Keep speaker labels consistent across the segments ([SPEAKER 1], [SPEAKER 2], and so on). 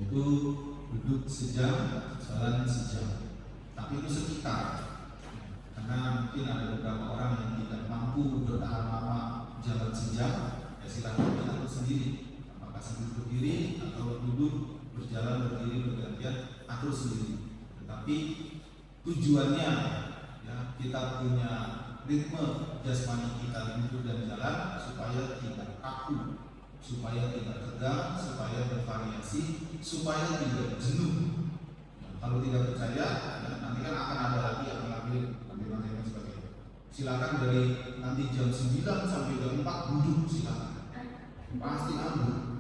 [SPEAKER 1] yaitu duduk sejam, jalan sejam. Tapi itu sekitar, karena mungkin ada beberapa orang yang tidak mampu bertahan lama jalan sejam, ya silakan kita atur sendiri, apakah sambil berdiri atau duduk, berjalan, berdiri, bergantian, atur sendiri. Tetapi tujuannya ya kita punya ritme jasmani kita duduk dan jalan supaya tidak kaku, supaya tidak tegang, supaya bervariasi, supaya tidak jenuh. Kalau tidak percaya, ya, nanti kan akan ada lagi yang mengambil dan sebagainya. Silakan dari nanti jam 9 sampai jam 4 duduk silakan. Pasti nambah.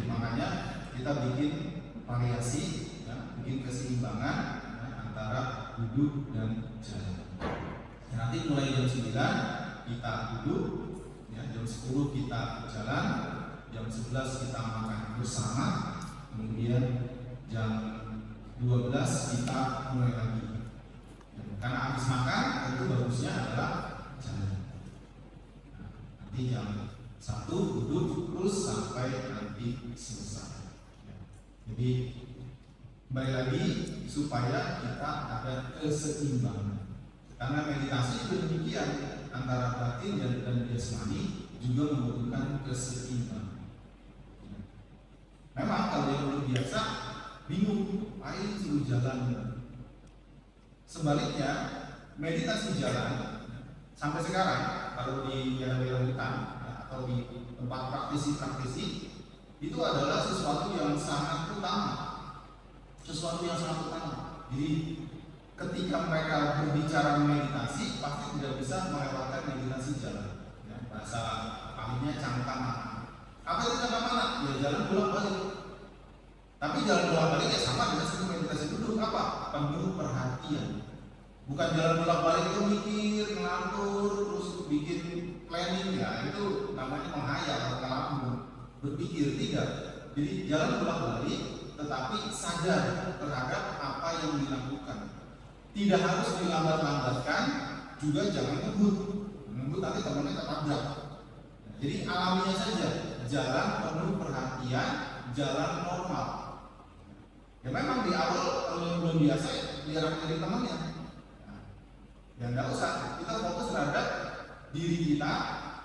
[SPEAKER 1] Makanya kita bikin variasi, ya, bikin keseimbangan ya, antara duduk dan jalan. Ya, nanti mulai jam 9 kita duduk, ya, jam 10 kita jalan, jam 11 kita makan bersama, kemudian jam 12 kita mulai lagi. Karena habis makan itu bagusnya adalah jalan. Nanti jam 1 duduk terus sampai nanti selesai. Jadi kembali lagi supaya kita ada keseimbangan. Karena meditasi juga demikian, antara batin dan jasmani juga membutuhkan keseimbangan. Memang kalau yang belum biasa bingung, ayo suruh jalan. Sebaliknya, meditasi jalan sampai sekarang kalau di daerah hutan atau di tempat praktisi-praktisi itu adalah sesuatu yang sangat utama. Jadi ketika mereka berbicara meditasi pasti tidak bisa melewatkan meditasi jalan. Ya, bahasa palingnya cangkang. Apa itu cangkang mana? Ya jalan bolak-balik. Tapi jalan bolak-balik ya sama dengan seperti meditasi duduk, apa? Penuh perhatian. Bukan jalan bolak-balik itu mikir, ngelantur, terus bikin planning, ya itu namanya menghayal atau ngelamun, berpikir. Tidak. Jadi jalan bolak-balik tetapi sadar terhadap apa yang dilakukan. Tidak harus dilambat-lambatkan, juga jangan ngebut. Ngebut nanti temannya ketabrak. Jadi alaminya saja, jalan penuh perhatian, jalan normal. Ya memang di awal kalau yang belum biasa biar dari temannya. Ya enggak usah, kita fokus terhadap diri kita,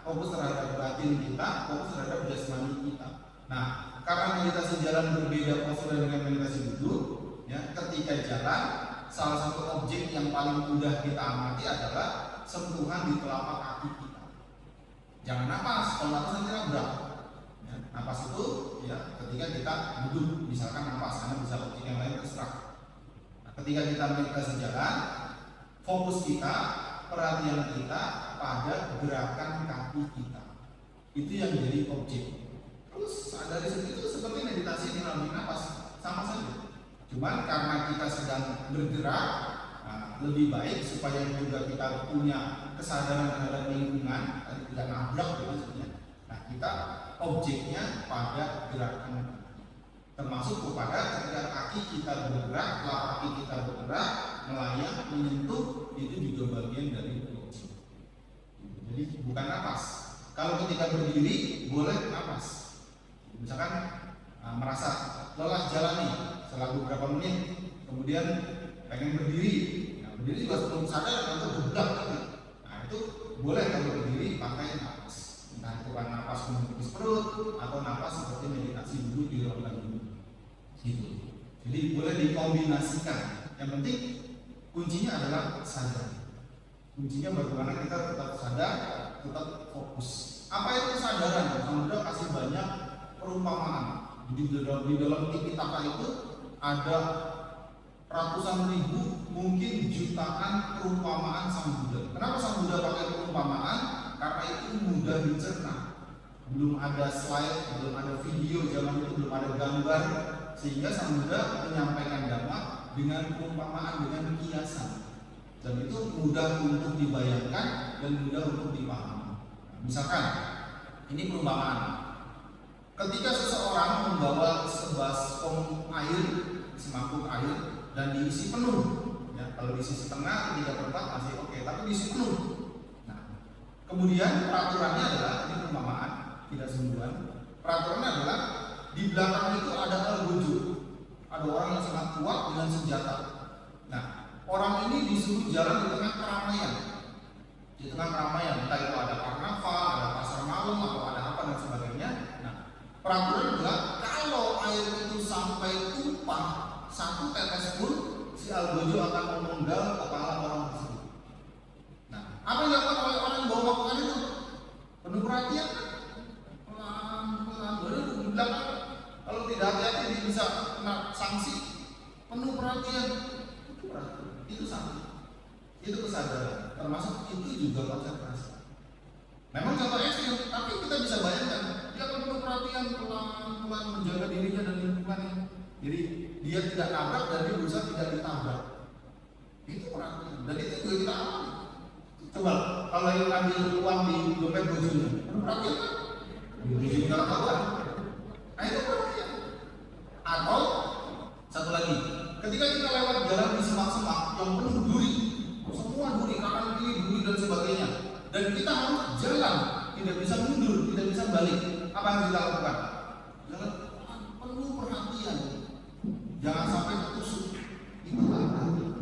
[SPEAKER 1] fokus terhadap batin kita, fokus terhadap jasmani kita. Nah, karena meditasi jalan berbeda postur dengan meditasi duduk, ya ketika jalan salah satu objek yang paling mudah kita amati adalah sentuhan di telapak kaki kita. Jangan napas, kalau napas nanti nabrak. Ya, napas itu ya ketika kita duduk, misalkan napas, karena bisa objek yang lain terserah. Nah, ketika kita meditasi jalan, fokus kita, perhatian kita pada gerakan kaki kita. Itu yang jadi objek. Terus dari situ seperti meditasi di dalam napas, sama saja. Cuman karena kita sedang bergerak, nah, lebih baik supaya juga kita punya kesadaran terhadap lingkungan, tidak nabrak maksudnya. Nah, kita objeknya pada gerakan, termasuk kepada ketika kaki kita bergerak, telapak kaki kita bergerak, melayang, menyentuh, itu juga bagian dari objek. Jadi bukan napas. Kalau ketika berdiri boleh napas. Misalkan merasa lelah jalan nih setelah beberapa menit, kemudian pengen berdiri. Nah, berdiri juga sebelum sadar untuk bergerak. Nah itu boleh kalau berdiri pakai napas. Entah itu kan napas menembus perut atau napas seperti meditasi duduk di ruang duduk. Gitu. Jadi boleh dikombinasikan. Yang penting kuncinya adalah sadar. Kuncinya bagaimana kita tetap sadar, tetap fokus. Apa itu kesadaran? Samudra kasih banyak perumpamaan. Di dalam Tipitaka itu ada ratusan ribu, mungkin jutaan perumpamaan Sang Buddha. Kenapa Sang Buddha pakai perumpamaan? Karena itu mudah dicerna. Belum ada slide, belum ada video, zaman itu belum ada gambar, sehingga Sang Buddha menyampaikan dhamma dengan perumpamaan, dengan kiasan. Dan itu mudah untuk dibayangkan dan mudah untuk dipahami. Misalkan, ini perumpamaan. Ketika seseorang membawa sebaskom air, semangkuk air, dan diisi penuh, ya, kalau diisi setengah, 3/4 masih oke, tapi diisi penuh. Nah, kemudian peraturannya adalah, ini perumpamaan, tidak sungguhan. Peraturannya adalah di belakang itu ada al-wujud. ada orang yang sangat kuat dengan senjata. Nah, orang ini disuruh jalan di tengah keramaian. Di tengah keramaian, entah itu ada karnaval, ada pasar malam, atau ada apa dan sebagainya. Nah, peraturan adalah kalau air itu sampai tumpah satu tetes pun, si algojo akan memenggal kepala orang tersebut. Nah, apa yang dilakukan oleh orang yang bawa makanan itu? Penuh perhatian, pelan-pelan, baru di belakang. Kalau tidak hati-hati dia bisa kena sanksi. Penuh perhatian, itu sanksi. Itu kesadaran, termasuk itu juga konsentrasi. Memang contoh ekstrim, tapi kita bisa bayangkan dia akan penuh perhatian, pelan-pelan menjaga dirinya dan lingkungannya. Jadi dia tidak nabrak dan dia berusaha tidak ditabrak. Itu perhatian, dan itu juga kita alami. Coba kalau yang ambil uang di dompet bojonya, penuh perhatian kan? Bojonya nggak tahu. Nah itu perhatian. Atau satu lagi, ketika kita lewat jalan di semak-semak yang penuh duri, semua duri, kanan kiri duri dan sebagainya, dan kita harus jalan, tidak bisa mundur, tidak bisa balik. Apa yang kita lakukan? Jangan penuh perhatian, jangan sampai tertusuk. Itu perhatian.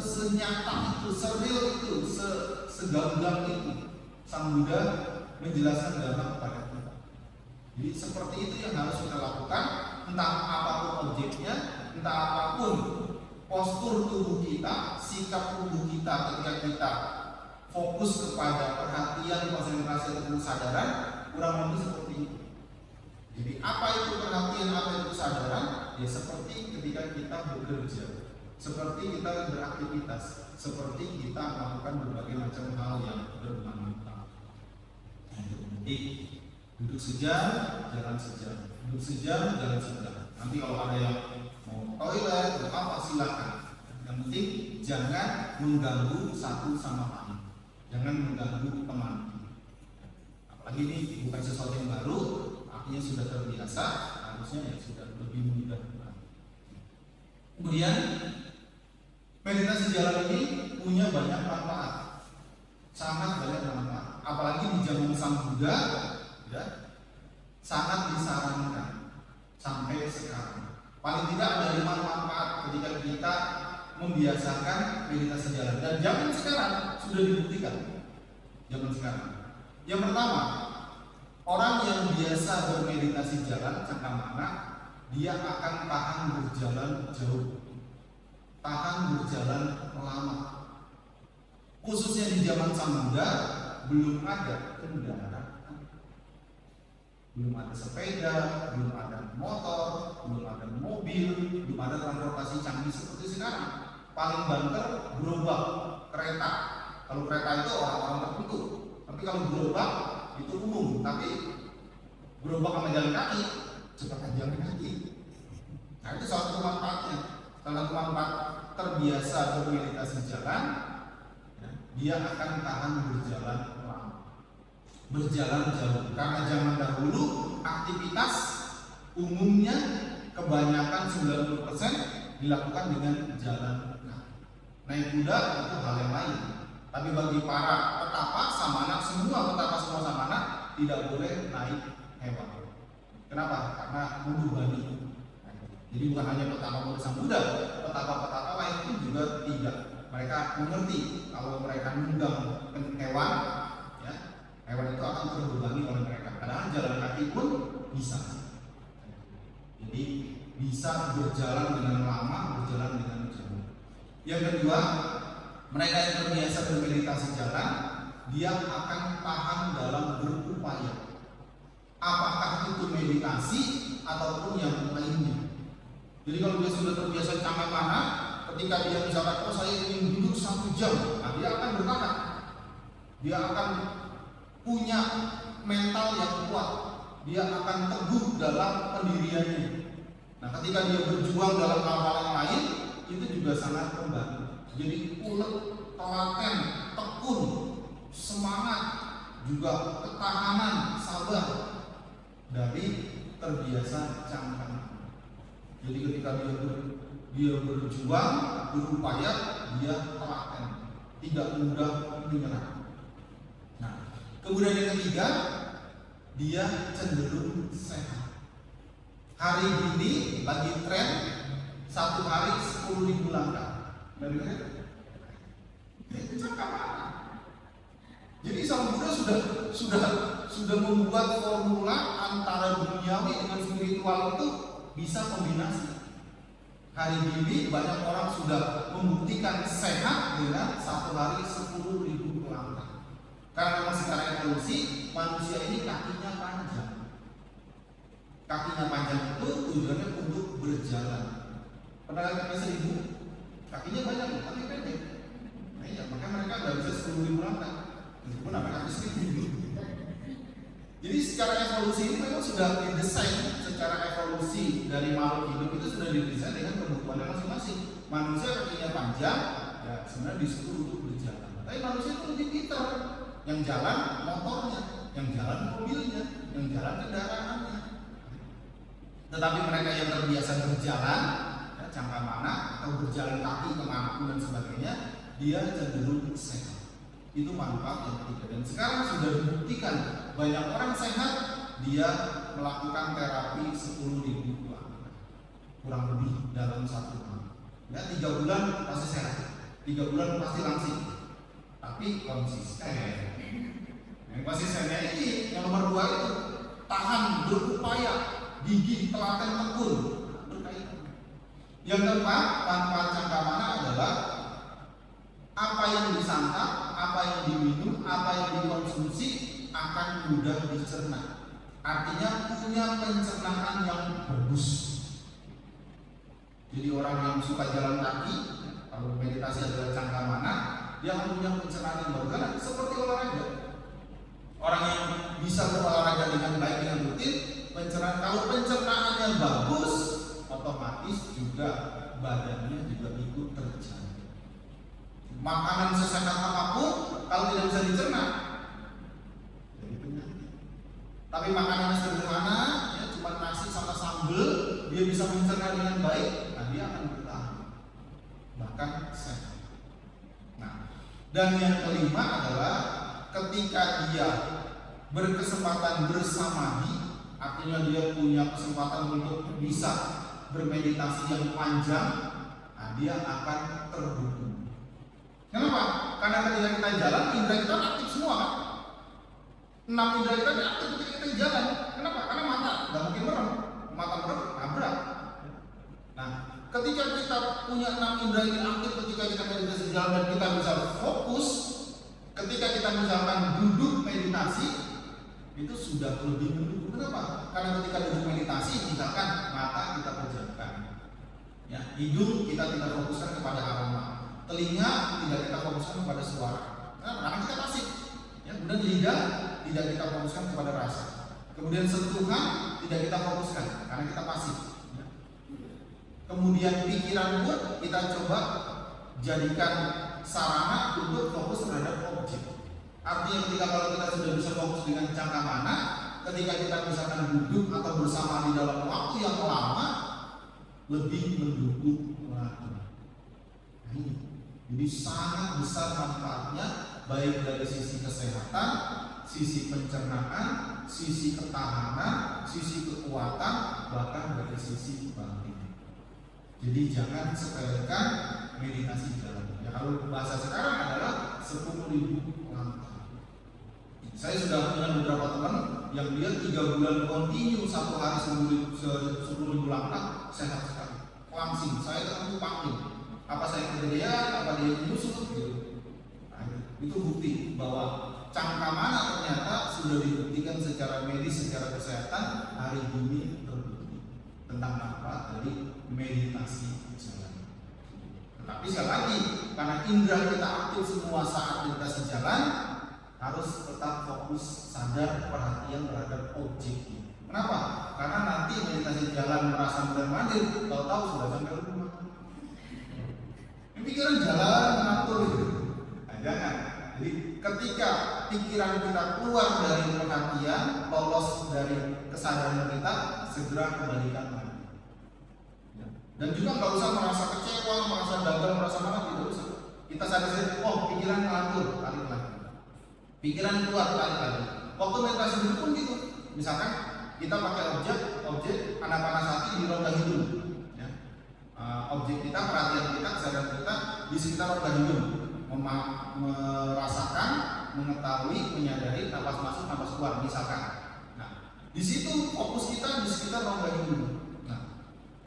[SPEAKER 1] Senyata itu, seril itu, segamblang itu, Sang Buddha menjelaskan dhamma kepada kita. Jadi seperti itu yang harus kita lakukan, entah apapun objeknya, entah apapun postur tubuh kita, sikap tubuh kita ketika kita fokus kepada perhatian, konsentrasi atau kesadaran, kurang lebih seperti itu. Jadi apa itu perhatian, apa itu kesadaran? Ya seperti ketika kita bekerja, seperti kita beraktivitas, seperti kita melakukan berbagai macam hal yang bermanfaat. Jadi duduk sejam, jalan sejam, duduk sejam, jalan sejam. Nanti kalau ada yang mau toilet atau apa silakan. Yang penting jangan mengganggu satu sama lain, jangan mengganggu teman. Apalagi ini bukan sesuatu yang baru, artinya sudah terbiasa, harusnya ya sudah lebih mudah. Kemudian meditasi jalan ini punya banyak manfaat, sangat banyak manfaat. Apalagi di zaman Sang Buddha, ya, sangat disarankan sampai sekarang. Paling tidak ada 5 manfaat ketika kita membiasakan meditasi jalan. Dan zaman sekarang sudah dibuktikan. Zaman sekarang. Yang pertama, orang yang biasa bermeditasi jalan cakramana, dia akan tahan berjalan jauh, tahan berjalan lama. Khususnya di zaman Sang Buddha belum ada kendaraan, belum ada sepeda, belum ada motor, belum ada mobil, belum ada transportasi canggih seperti sekarang. Paling banter gerobak, kereta. Kalau kereta itu orang-orang tertentu, tapi kalau gerobak itu umum. Tapi gerobak sama jalan kaki, cepat jalan kaki. Nah itu salah satu manfaatnya. Salah satu manfaat terbiasa bermeditasi jalan, dia akan tahan berjalan lama, berjalan jauh. Karena zaman dahulu aktivitas umumnya kebanyakan 90% dilakukan dengan jalan kaki. Naik kuda itu hal yang lain. Tapi bagi para petapa samana, semua petapa semua samana tidak boleh naik hewan. Kenapa? Karena membebani. Jadi bukan hanya petapa murid Sang Buddha, petapa-petapa lain pun juga tidak. Mereka mengerti kalau mereka menunggang hewan, ya, hewan itu akan terbebani oleh mereka. Padahal jalan kaki pun bisa. Jadi bisa berjalan dengan lama, berjalan dengan jauh. Yang kedua, mereka yang terbiasa bermeditasi jalan, dia akan tahan dalam berupaya. Apakah itu meditasi ataupun yang lainnya. Jadi kalau dia sudah terbiasa sampai mana, ketika dia misalkan, oh saya ingin duduk 1 jam, nah dia akan bertahan. Dia akan punya mental yang kuat. Dia akan teguh dalam pendiriannya. Nah ketika dia berjuang dalam hal-hal yang lain, itu juga sangat membantu. Jadi ulet, telaten, tekun, semangat, juga ketahanan, sabar dari terbiasa cangkang. Jadi ketika dia berjuang, berupaya, dia telaten, tidak mudah menyerah. Nah, kemudian yang ketiga, dia cenderung sehat. Hari ini lagi tren satu hari 10.000 langkah. Itu cangkang mana? Jadi Sang Buddha sudah membuat formula antara duniawi dengan spiritual itu bisa kombinasi. Hari ini banyak orang sudah membuktikan sehat dengan satu hari 10.000 langkah. Karena memang secara evolusi manusia ini kakinya panjang. Kakinya panjang itu tujuannya untuk berjalan. Pernah lihat kaki 1000? Kakinya banyak, tapi pendek. Nah iya, makanya mereka nggak bisa 10.000 langkah. Meskipun apa kaki 1000. Jadi secara evolusi ini memang sudah didesain. Secara evolusi dari makhluk hidup itu sudah didesain dengan kebutuhannya masing-masing. Manusia kakinya panjang, ya sebenarnya disuruh untuk berjalan. Tapi manusia itu lebih pintar. Yang jalan motornya, yang jalan mobilnya, yang jalan kendaraannya. Tetapi mereka yang terbiasa berjalan, ya, cangkramana atau berjalan kaki kemanapun dan sebagainya, dia cenderung sehat. Itu manfaat yang ketiga. Dan sekarang sudah dibuktikan banyak orang sehat, dia melakukan terapi 10.000 langkah, kurang lebih dalam 1 tahun. Ya 3 bulan pasti sehat, 3 bulan pasti langsing, tapi konsisten. Yang konsistennya ini yang nomor 2 itu tahan, berupaya, gigih, telaten, tekun, berkaitan. Yang keempat, manfaat cangkramana adalah apa yang disantap, apa yang diminum, apa yang dikonsumsi akan mudah dicerna. Artinya punya pencernaan yang bagus. Jadi orang yang suka jalan kaki, kalau meditasi adalah cangkramana, dia akan punya pencernaan yang bagus. Karena seperti olahraga. Orang yang bisa berolahraga dengan baik dengan rutin, kalau pencernaannya bagus, otomatis juga badannya juga ikut terjaga. Makanan sesehat apapun, kalau tidak bisa dicerna, jadi penyakit. Tapi makanan sederhana, ya cuma nasi sama sambal, dia bisa mencerna dengan baik, nah dia akan bertahan, bahkan sehat. Nah, dan yang kelima adalah ketika dia berkesempatan bersamadhi, artinya dia punya kesempatan untuk bisa bermeditasi yang panjang, nah dia akan terhubung. Kenapa? Karena ketika kita jalan, indera kita aktif semua kan? 6 indera kita aktif ketika kita jalan. Kenapa? Karena mata nggak mungkin merem, mata merem nabrak. Nah, ketika kita punya 6 indera ini aktif ketika kita meditasi jalan dan kita bisa fokus, ketika kita misalkan duduk meditasi, itu sudah lebih mendukung. Kenapa? Karena ketika duduk meditasi, misalkan mata kita pejamkan, ya, hidung kita tidak fokuskan kepada aroma, telinga tidak kita fokuskan kepada suara. Kenapa? Karena kita pasif. Ya, kemudian lidah tidak kita fokuskan kepada rasa. Kemudian sentuhan tidak kita fokuskan karena kita pasif. Ya. Kemudian pikiran pun kita coba jadikan sarana untuk fokus terhadap objek. Artinya ketika kalau kita sudah bisa fokus dengan cangkramana, ketika kita misalkan duduk atau bersama di dalam waktu yang lama, lebih mendukung lagi. Jadi sangat besar manfaatnya, baik dari sisi kesehatan, sisi pencernaan, sisi ketahanan, sisi kekuatan, bahkan dari sisi batin. Jadi jangan sepelekan meditasi jalan. Ya, kalau bahasa sekarang adalah 10.000 langkah. Saya sudah punya beberapa teman yang dia 3 bulan kontinu satu hari 10.000 langkah, sehat sekali, langsing. Saya terlalu panggil. Apa saya kegedean, apa dia menyusut gitu. Nah, itu bukti bahwa cangkramana ternyata sudah dibuktikan secara medis, secara kesehatan hari ini terbukti tentang manfaat dari meditasi jalan. Tetapi sekali lagi, karena indera kita aktif semua saat meditasi jalan, harus tetap fokus, sadar, perhatian terhadap objeknya. Kenapa? Karena nanti meditasi jalan merasa mondar-mandir, tahu-tahu sudah sampai rumah. Pikiran jalan mengatur gitu. Nah, jangan. Jadi ketika pikiran kita keluar dari perhatian, lolos dari kesadaran kita, segera kembalikan lagi. Ya. Dan juga nggak usah merasa kecewa, merasa gagal, merasa marah, tidak usah. Kita sadar, oh pikiran mengatur, tarik lagi. Pikiran keluar, tarik lagi. Waktu meditasi dulu pun gitu. Misalkan kita pakai objek anapanasati di rongga hidung. Ya. Objek kita, perhatian kita, kesadaran kita di sekitar rongga hidung, merasakan, mengetahui, menyadari napas masuk, napas keluar, misalkan. Nah, di situ fokus kita di sekitar rongga hidung. Nah,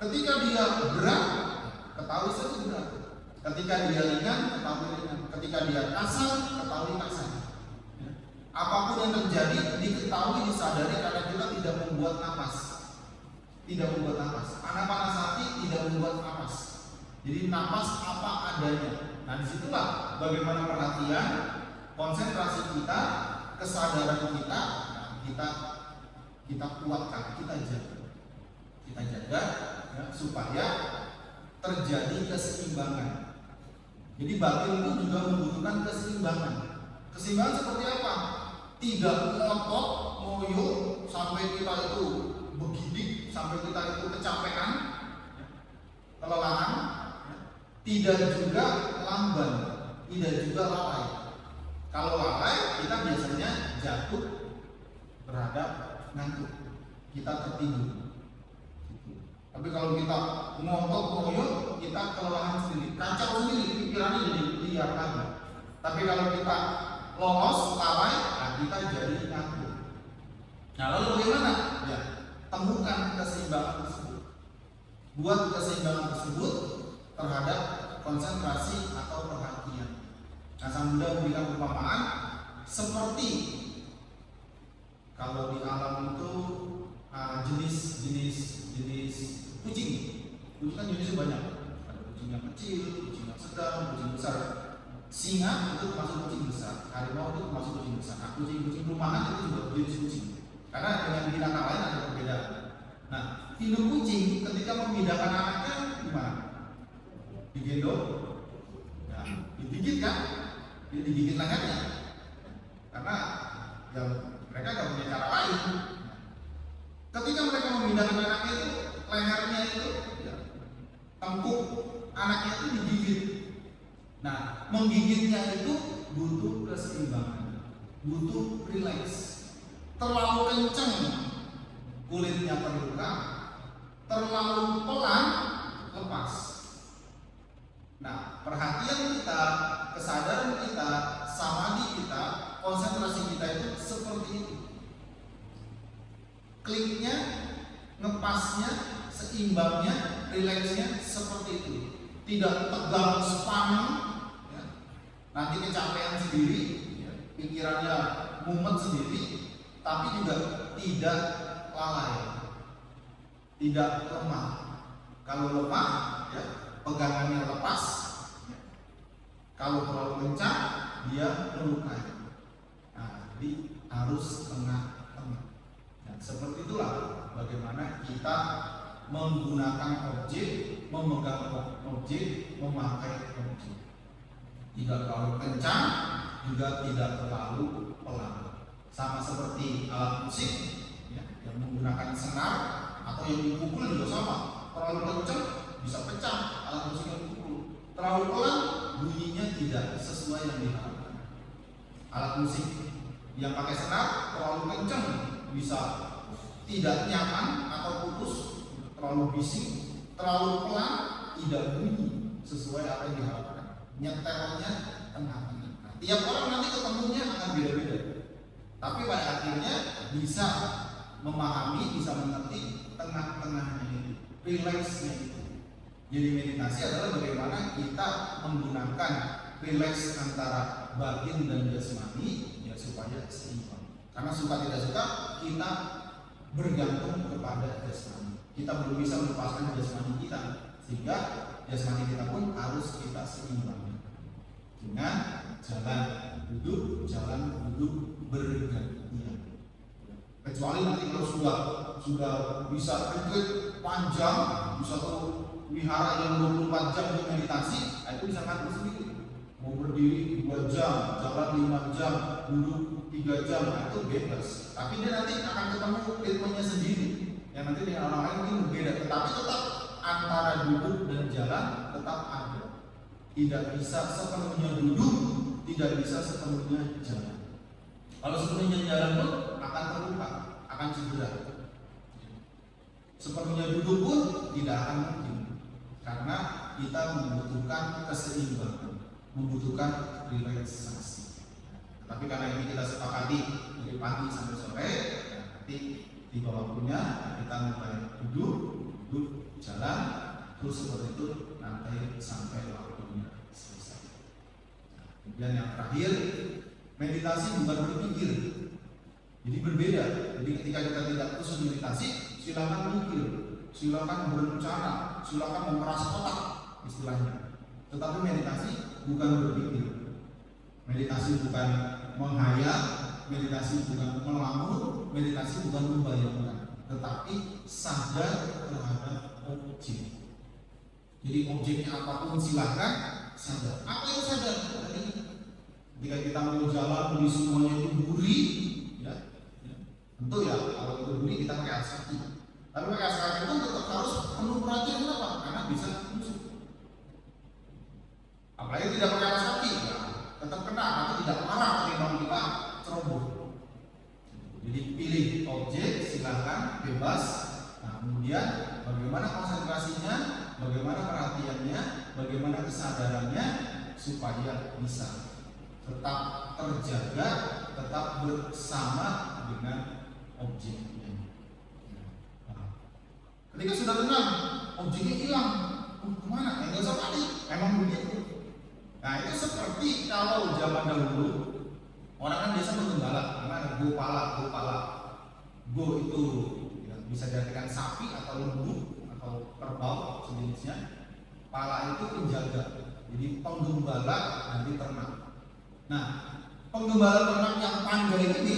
[SPEAKER 1] ketika dia berat, ketahui saja berat. Ketika dia ringan, ketahui ringan. Ketika dia kasar, ketahui kasar. Ya. Apapun yang terjadi, diketahui, disadari karena kita tidak membuat napas. Tidak membuat napas. Anapanasati tidak membuat napas. Jadi napas apa adanya. Nah, disitulah bagaimana perhatian, konsentrasi kita, kesadaran kita, kita kuatkan, kita jaga, ya, supaya terjadi keseimbangan. Jadi batin itu juga membutuhkan keseimbangan. Keseimbangan seperti apa? Tidak ngotot, ngoyo sampai kita itu begidik, sampai kita itu kecapean, kelelahan. Tidak juga lamban, tidak juga lalai. Kalau lalai, kita biasanya jatuh, beradab, ngantuk, kita tertidur. Tapi kalau kita ngotot ngoyo, kita kelelahan sendiri, kacau sendiri, pikirannya jadi liar lagi. Tapi kalau kita lolos, lalai, nah kita jadi ngantuk. Nah, lalu bagaimana? Ya, temukan keseimbangan tersebut. Buat keseimbangan tersebut terhadap konsentrasi atau perhatian. Nah, Sang Buddha memberikan perumpamaan seperti kalau di alam itu jenis kucing. Kucing kan jenisnya banyak. Ada kucing yang kecil, kucing yang sedang, kucing besar. Singa itu termasuk kucing besar, harimau itu termasuk kucing besar. Nah, kucing-kucing rumahan itu juga jenis kucing. Karena dengan binatang lain ada perbedaan. Nah, induk kucing ketika memindahkan anaknya gimana? Digendong, ya, digigit kan? Digigit lehernya. Karena ya, mereka nggak punya cara lain. Ketika mereka memindahkan anaknya itu, lehernya itu, ya, tengkuk anaknya itu digigit. Nah, menggigitnya itu butuh keseimbangan, butuh rileks. Terlalu kencang kulitnya terluka, terlalu pelan lepas. Nah, perhatian kita, kesadaran kita, samadhi kita, konsentrasi kita itu seperti itu. Kliknya, ngepasnya, seimbangnya, rileksnya seperti itu. Tidak tegang sepaneng, ya. Nanti kecapean sendiri, ya. Pikirannya mumet sendiri, tapi juga tidak lalai, tidak lemah. Kalau lemah, ya, pegangannya lepas. Ya. Kalau terlalu kencang, dia melukai. Nah, jadi harus tengah-tengah. Nah, seperti itulah bagaimana kita menggunakan objek, memegang objek, memakai objek. Tidak terlalu kencang, juga tidak terlalu pelan. Sama seperti alat musik, ya, yang menggunakan senar atau yang dipukul juga sama. Terlalu kencang bisa pecah alat musik yang dipukul. Terlalu pelan bunyinya tidak sesuai yang diharapkan. Alat musik yang pakai senar terlalu kencang bisa tidak nyaman atau putus. Terlalu bising, terlalu pelan, tidak bunyi sesuai apa yang diharapkan. Nyetelnya tengah-tengah. Nah, tiap orang nanti ketemunya akan beda-beda. Tapi pada akhirnya bisa memahami, bisa mengerti tengah-tengahnya itu, rileksnya itu. Jadi meditasi adalah bagaimana kita menggunakan rileks antara batin dan jasmani, ya, supaya seimbang. Karena suka tidak suka kita bergantung kepada jasmani. Kita belum bisa melepaskan jasmani kita, sehingga jasmani kita pun harus kita seimbangkan dengan jalan duduk bergantian. Kecuali nanti kalau sudah bisa retreat panjang, bisa tuh wihara yang 24 jam untuk meditasi, itu bisa ngatur sendiri. Mau berdiri 2 jam, jalan 5 jam, duduk 3 jam, itu bebas. Tapi dia nanti akan ketemu ritmenya sendiri. Yang nanti dengan orang lain mungkin berbeda, tetapi tetap antara duduk dan jalan tetap ada. Tidak bisa sepenuhnya duduk, tidak bisa sepenuhnya jalan. Kalau sepenuhnya jalan pun akan terluka, akan cedera. Sepenuhnya duduk pun tidak akan mungkin, karena kita membutuhkan keseimbangan, membutuhkan relaksasi. Tapi karena ini kita sepakati dari pagi sampai sore, nanti tiba waktunya kita mulai duduk, jalan, terus seperti itu nanti sampai waktunya selesai. Kemudian yang terakhir, meditasi bukan berpikir, jadi berbeda. Jadi ketika kita tidak terus meditasi, silakan mikir, silakan berencana, silakan memeras otak istilahnya. Tetapi meditasi bukan berpikir, meditasi bukan menghayal, meditasi bukan melamun, meditasi bukan membayangkan, tetapi sadar terhadap objek. Jadi objeknya apapun silahkan sadar. Apa yang sadar? Ketika kita mau jalan, beli semuanya itu duri, ya, tentu ya kalau itu duri kita pakai alas kaki. Tapi pakai alas kaki pun tetap harus penuh perhatian. Kenapa? Karena bisa menusuk. Apalagi tidak pakai alas kaki, ya, tetap kena atau tidak parah ketimbang kita ceroboh. Jadi pilih objek, silahkan bebas. Nah, kemudian bagaimana konsentrasinya, bagaimana perhatiannya, bagaimana kesadarannya supaya bisa tetap terjaga, tetap bersama dengan objeknya. Nah, ketika sudah tenang, objeknya hilang, kemana? Nggak usah panik, emang begitu. Nah, itu seperti kalau zaman dahulu orang kan biasa menggembala, karena ada go-pala. Go itu ya, bisa diartikan sapi atau lembu atau kerbau sejenisnya. Pala itu penjaga, jadi penggembala nanti ternak. Nah, penggembala ternak yang pandai ini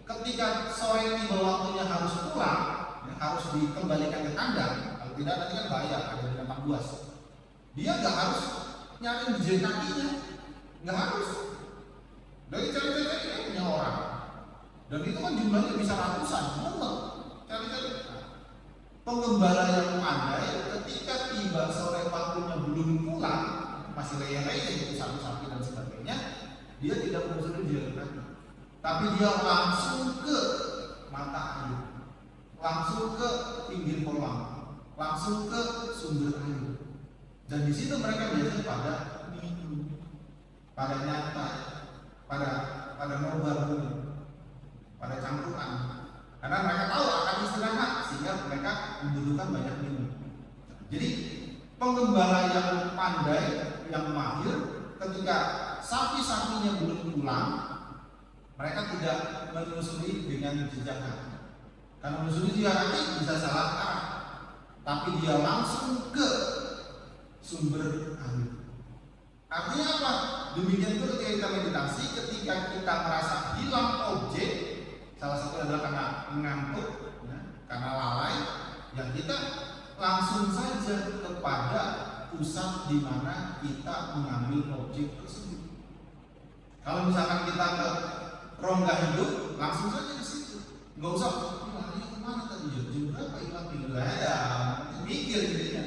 [SPEAKER 1] ketika sore tiba waktunya harus pulang, ya, harus dikembalikan ke kandang. Kalau tidak nanti kan bahaya, ada binatang buas. Dia nggak harus nyari jejak kakinya, nggak harus. Dari cari-cari dia punya orang, dan itu kan jumlahnya bisa ratusan, mumet cari-cari. Penggembala yang pandai ketika tiba sore waktunya belum pulang, masih leye-leye gitu sapi-sapi dan sebagainya, dia tidak menyusuri jalan kaki, tapi dia langsung ke mata air, langsung ke pinggir kolam, langsung ke sumber air, dan di situ mereka biasanya pada minum, pada nyantai, pada nobar dulu, pada campuran, karena mereka tahu akan istirahat sehingga mereka membutuhkan banyak minum. Jadi penggembala yang pandai, yang mahir, ketika sapi-sapinya belum pulang, mereka tidak menelusuri dengan jejak kaki. Karena menelusuri jejak kaki bisa salah arah, tapi dia langsung ke sumber air. Artinya apa? Demikian itu ketika kita meditasi, ketika kita merasa hilang objek, salah satu adalah karena mengantuk, ya, karena lalai, yang kita langsung saja kepada pusat di mana kita mengambil objek tersebut. Kalau misalkan kita ke rongga hidup, langsung saja ke situ. Nggak usah, larinya kemana tadi? Jam berapa hilangnya? Nggak ada, mikir jadinya.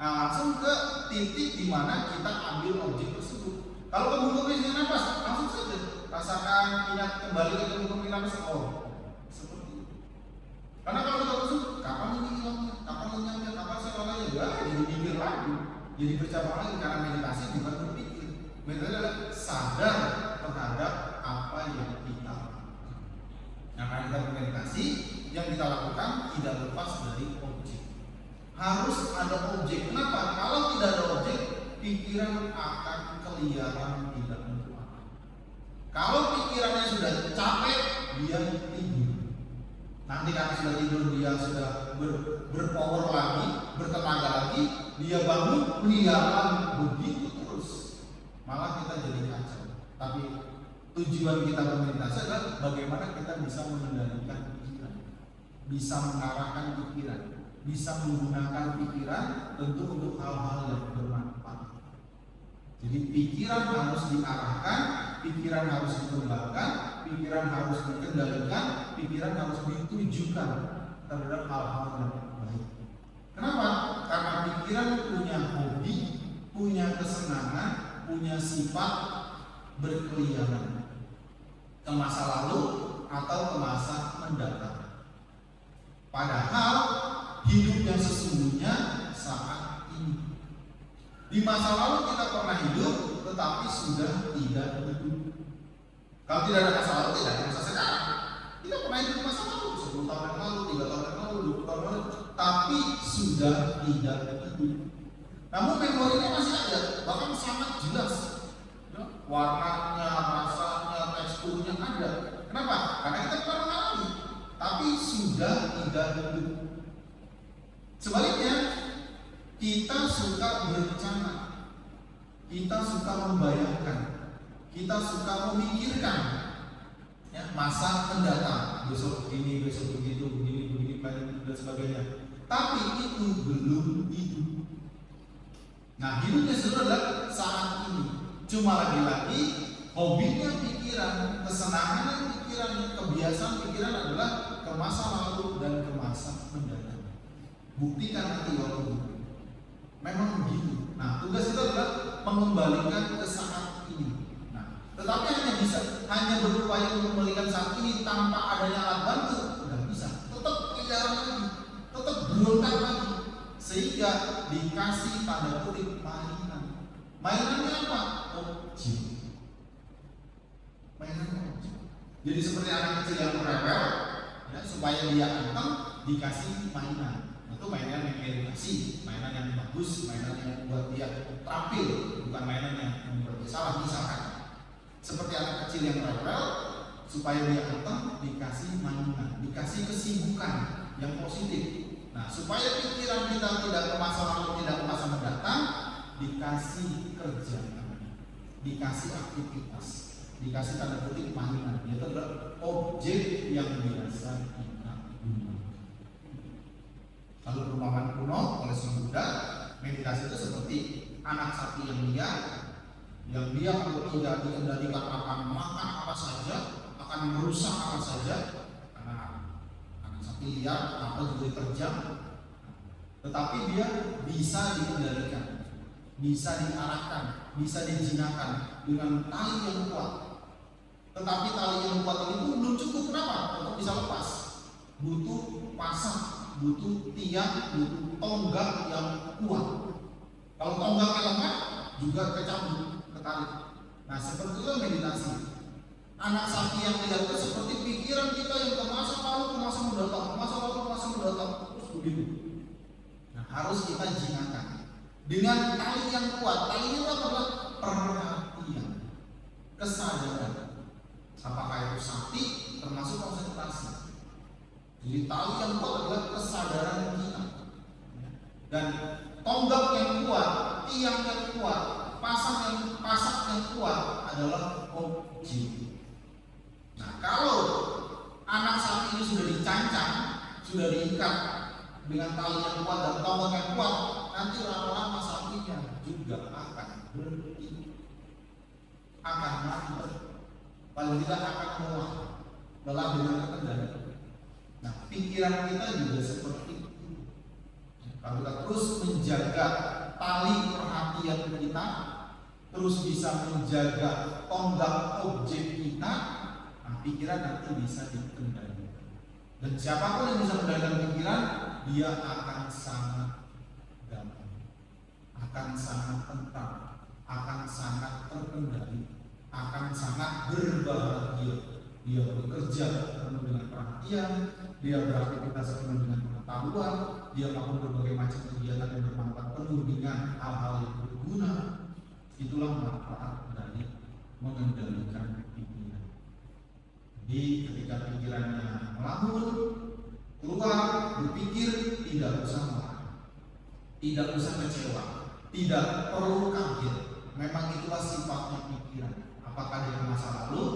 [SPEAKER 1] Nah, langsung ke titik di mana kita ambil objek tersebut. Kalau kamu bisa nafas, langsung saja rasakan, ingat kembali ke kamu nafas. Oh, seperti itu. Karena kalau kita terus, kapan ini hilangnya? Kapan lenyapnya? Kapan saya lalainya? Ya, jadi mikir lagi. Jadi bercabang lagi, karena meditasi bukan berpikir. Meditasi adalah sadar terhadap apa yang kita lakukan. Nah, karena kita bermeditasi, yang kita lakukan tidak lepas dari objek. Harus ada objek. Kenapa? Kalau tidak ada objek, pikiran akan keliaran tidak menentu. Kalau pikirannya sudah capek, dia tidur. Nanti karena sudah tidur, dia sudah berpower lagi, bertenaga lagi, dia bangun keliaran begitu terus. Malah kita jadi kacau. Tapi tujuan kita bermeditasi adalah bagaimana kita bisa mengendalikan pikiran, bisa mengarahkan pikiran, bisa menggunakan pikiran tentu untuk hal-hal yang bermanfaat. Jadi pikiran harus diarahkan, pikiran harus dikembangkan, pikiran harus dikendalikan, pikiran harus ditujukan terhadap hal-hal yang baik. Kenapa? Karena pikiran punya hobi, punya kesenangan, punya sifat berkeliaran ke masa lalu atau ke masa mendatang. Padahal sesungguhnya saat ini. Di masa lalu kita pernah hidup, tetapi sudah tidak hidup. Kalau tidak ada masa lalu, tidak ada masa sekarang. Kita pernah hidup di masa lalu, 10 tahun yang lalu, 3 tahun yang lalu, 20 tahun yang lalu, tapi sudah tidak hidup. Namun memorinya masih ada, bahkan sangat jelas. Warnanya, rasanya, teksturnya ada. Kenapa? Karena kita pernah mengalami, tapi sudah tidak hidup. Sebaliknya, kita suka berencana, kita suka membayangkan, kita suka memikirkan ya, masa mendatang, besok begini, besok begitu, begini, dan sebagainya. Tapi itu belum hidup. Nah, hidupnya sebenarnya adalah saat ini. Cuma lagi-lagi hobinya pikiran, kesenangan pikiran, kebiasaan pikiran adalah ke masa lalu dan ke masa mendatang. Buktikan nanti waktu itu. Memang begitu. Nah, tugas kita adalah mengembalikan ke saat ini. Nah, tetapi hanya berupaya untuk melihat saat ini tanpa adanya alat bantu, tidak bisa. Tetap kejar lagi, tetap berontak lagi, sehingga dikasih tanda kutip mainan. Mainannya apa? Objek. Mainannya objek. Jadi seperti anak kecil yang rewel, ya, supaya dia anteng dikasih mainan. Itu mainan yang edukasi, mainan yang bagus, mainan yang membuat dia terampil, bukan mainan yang membuat dia salah. Misalkan seperti anak kecil yang rewel, supaya dia anteng dikasih mainan, dikasih kesibukan yang positif. Nah, supaya pikiran kita tidak ke masa lalu, tidak ke masa mendatang, dikasih kerjaan, dikasih aktivitas, dikasih tanda kutip mainan. Itu adalah objek yang biasa kita gunakan. Kalau perumpamaan kuno oleh Sang Buddha, meditasi itu seperti anak sapi yang liar, yang dia kalau tidak dikendalikan akan makan apa saja, akan merusak apa saja, karena anak sapi liar atau juga terjam. Tetapi dia bisa dikendalikan, bisa diarahkan, bisa dijinakan dengan tali yang kuat. Tetapi tali yang kuat itu belum cukup. Kenapa? Untuk bisa lepas, butuh pasang, butuh tiang, butuh tonggak yang kuat. Kalau tonggaknya lemah, juga kecabut, ketarik. Nah, seperti itu meditasi. Anak sapi yang lihat itu seperti pikiran kita yang ke masa lalu, ke masa mendatang, ke masa lalu, ke masa mendatang, terus begitu. Nah, harus kita jinakan dengan tali yang kuat. Tali itu adalah perhatian, kesadaran. Apakah itu sakti, termasuk konsentrasi. Jadi tali yang kuat adalah kesadaran kita. Dan tonggak yang kuat, tiang yang kuat, pasak yang kuat adalah objek. Nah, kalau anak sapi ini sudah dicancang, sudah diikat dengan tali yang kuat dan tonggak yang kuat, nanti lama-lama sapinya juga akan berhenti, akan mati, paling tidak akan lelah dengan terkendali. Nah, pikiran kita juga seperti itu. Kalau kita terus menjaga tali perhatian kita, terus bisa menjaga tonggak objek kita, nah, pikiran nanti bisa dikendalikan. Dan siapapun yang bisa mengendalikan pikiran, dia akan sangat damai, akan sangat tentram, akan sangat terkendali, akan sangat berbahagia. Dia bekerja penuh dengan perhatian, dia beraktivitas penuh dengan pengetahuan, dia melakukan berbagai macam kegiatan yang bermanfaat penuh dengan hal-hal yang berguna. Itulah manfaat dari mengendalikan pikiran. Jadi ketika pikirannya melamun, keluar, berpikir, tidak usah marah, tidak usah kecewa, tidak perlu kaget. Memang itulah sifatnya pikiran. Apakah dia ke masa lalu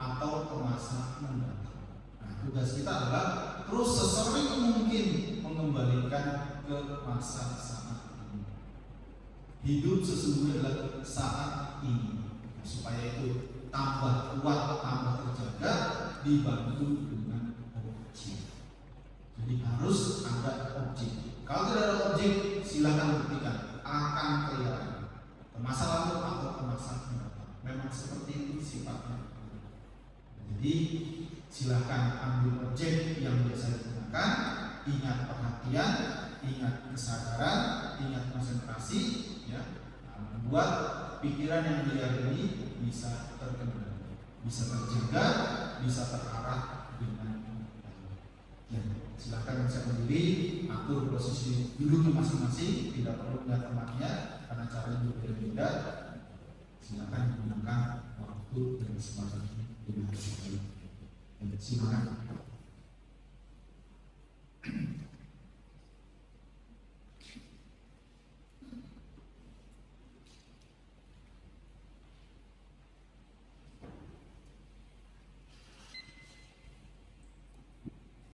[SPEAKER 1] atau ke masa mendatang. Nah, tugas kita adalah terus sesering mungkin mengembalikan ke masa saat ini. Hidup sesungguhnya adalah saat ini. Supaya itu tambah kuat, tambah terjaga, dibantu dengan objek. Jadi harus ada objek. Kalau tidak ada objek, silakan buktikan, akan kelihatan ke masa lalu atau ke masa mendatang. Memang seperti itu sifatnya. Jadi silakan ambil objek yang biasa digunakan, ingat perhatian, ingat kesadaran, ingat konsentrasi, ya, membuat pikiran yang liar ini bisa terkendali, bisa terjaga, bisa terarah dengan baik. Ya, silakan bisa berdiri, atur posisi duduknya masing-masing, tidak perlu melihat temannya karena caranya berbeda-beda. Silakan gunakan waktu dan kesempatan ini dengan baik. Silakan.